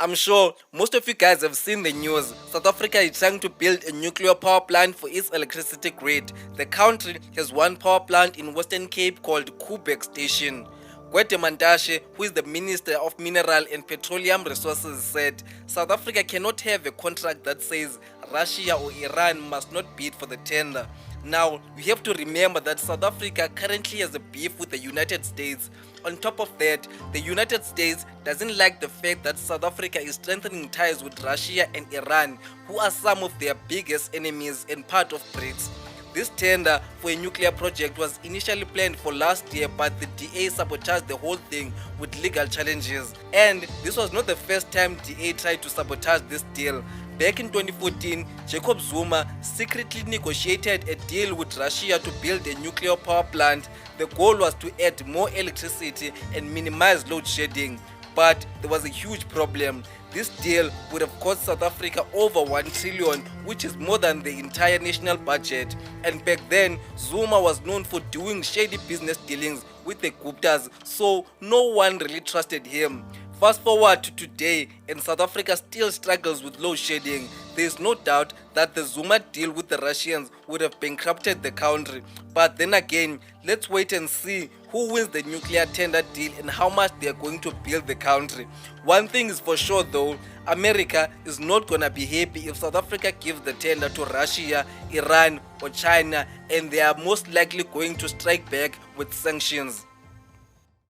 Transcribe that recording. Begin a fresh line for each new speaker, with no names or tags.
I'm sure most of you guys have seen the news. South Africa is trying to build a nuclear power plant for its electricity grid. The country has one power plant in Western Cape called Koeberg Station. Gwede Mantashe, who is the Minister of Mineral and Petroleum Resources, said South Africa cannot have a contract that says Russia or Iran must not bid for the tender. Now, we have to remember that South Africa currently has a beef with the United States. On top of that, the United States doesn't like the fact that South Africa is strengthening ties with Russia and Iran, who are some of their biggest enemies and part of BRICS. This tender for a nuclear project was initially planned for last year, but the DA sabotaged the whole thing with legal challenges. And this was not the first time DA tried to sabotage this deal. Back in 2014, Jacob Zuma secretly negotiated a deal with Russia to build a nuclear power plant. The goal was to add more electricity and minimize load shedding. But there was a huge problem. This deal would have cost South Africa over 1 trillion, which is more than the entire national budget. And back then, Zuma was known for doing shady business dealings with the Guptas, so no one really trusted him. Fast forward to today, and South Africa still struggles with load shedding. There is no doubt that the Zuma deal with the Russians would have bankrupted the country. But then again, let's wait and see who wins the nuclear tender deal and how much they are going to build the country. One thing is for sure though, America is not gonna be happy if South Africa gives the tender to Russia, Iran or China, and they are most likely going to strike back with sanctions.